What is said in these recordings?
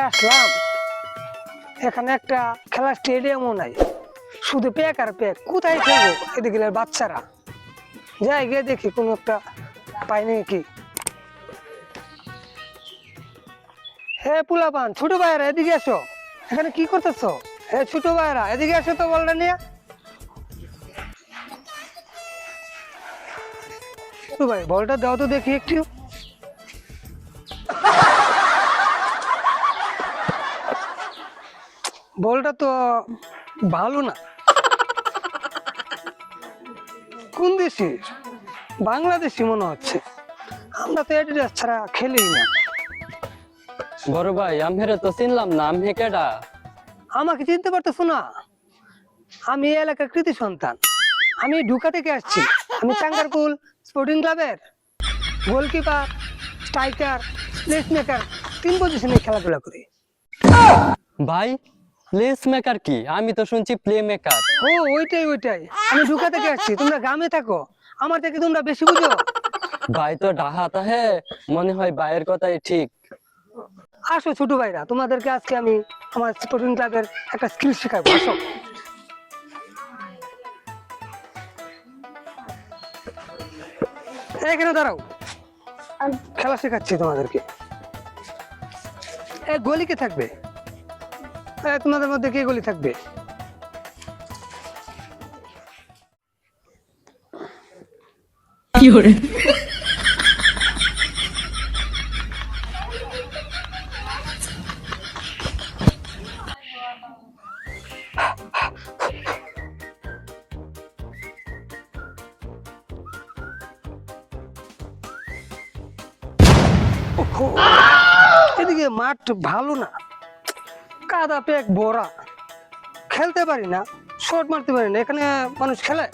আসলাম, এখানে একটা খেলার স্টেডিয়ামও নাই, শুধু প্যাক আর প্যাক। কোথায় খেলবো এদিকে বাচ্চারা? যাই গিয়ে দেখি কোনো একটা পাই নাকি। হে পুলাপান, ছোট ভাইয়েরা এদিকে আসো। এখানে কি করতেছো? হে ছোট ভাইয়েরা এদিকে আসো তো, বলটা নিয়ে। ছোট ভাই বলটা দাও তো দেখি একটু। বলটা তো ভালো না। কোন দেশি? বাংলাদেশি মনে হচ্ছে। আমরা তো এডিডাস ছাড়া খেলি না। বড় ভাই আমহেরে তো চিনলাম না, আমহে কেডা? আমাকে চিনতে পারতেছো না? আমি এই এলাকার কৃতি সন্তান। আমি ঢুকা থেকে আসছি। আমি চাঙ্গারপুল স্পোর্টিং ক্লাবের গোলকিপার, স্ট্রাইকার, প্লেস মেকার 3 পজিশনে খেলাধুলা করি। ভাই প্লেস মেকার কি? আমি তো শুনছি প্লে মেকার। ও ওইটাই। আমি ঢুকা থেকে আসছি, তোমরা গ্রামে থাকো, আমার থেকে তোমরা বেশি বুঝো। ভাই তো ডাহাতা হে, মনে হয় ভাইয়ের কথাই ঠিক। আসো ছোট ভাইরা, তোমাদেরকে আজকে আমি আমার স্পোর্টিং ক্লাবের একটা স্কিল শেখাবো। আসো। এখানে দাঁড়াও, আমি খেলা শেখাচ্ছি তোমাদেরকে। গলি কে থাকবে? তোমাদের মধ্যে কে গলি থাকবে? কি করে? ওহো, এদিকে মাঠ ভালো না, কাদা পেক ভরা, খেলতে পারি না, শট মারতে পারি না। এখানে মানুষ খেলে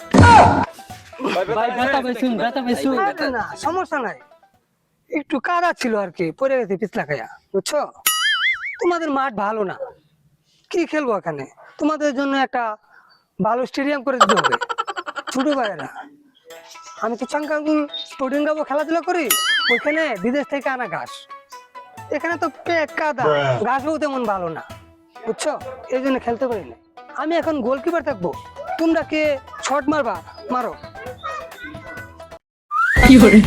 ভাই ব্যথা পাইছুন, ব্যথা পাইছুন। আরে না, সমস্যা নাই, একটু কাদা ছিল আর কি, পড়ে গেছে পিছলা খাইয়া, বুঝছো? তোমাদের মাঠ ভালো না, কি খেলবো এখানে? তোমাদের জন্য একটা ভালো স্টেডিয়াম করে দিতে হবে। ছোট ভাইয়েরা, আমি তো চাঙ্গারপুল স্পোর্টিং ক্লাবে খেলাধুলা করি, ওইখানে বিদেশ থেকে আনা ঘাস। এখানে তো পেক কাদা, ঘাসও তেমন ভালো না, বুঝছো? এই জন্য খেলতে পারি না। আমি এখন গোলকিপার থাকবো, তোমরা কে শট মারবা মারো। কি করে?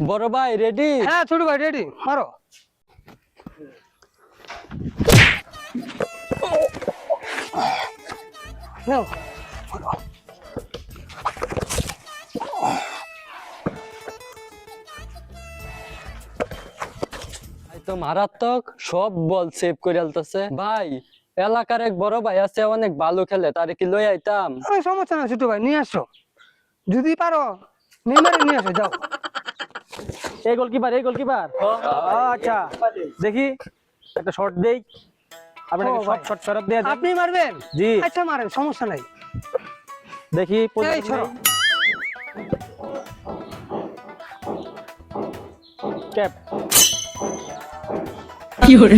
বড় ভাই রেডি? হ্যাঁ ছোট ভাই রেডি, মারো। নাও, মারো। ভাই তো মারাত্মক, সব বল সেভ করে আলতেছে। ভাই এলাকার এক বড় ভাই আছে, অনেক ভালো খেলে, তারে কি লই আইতাম? সমস্যা না ছোট ভাই, নিয়ে আসো, যদি পারো নেইমারে নিয়ে আসো, যাও। এই গোলকিপার আচ্ছা দেখি একটা শট দেই আপনাকে। ও ভাই, সব শট ফেরত দিয়ে দেন। আপনি মারবেন? জি। আচ্ছা মারেন, সমস্যা নাই। দেখি এই ছড়ো। ক্যাপ। কি করে?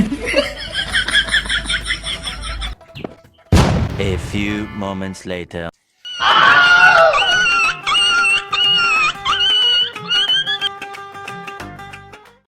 A few moments later.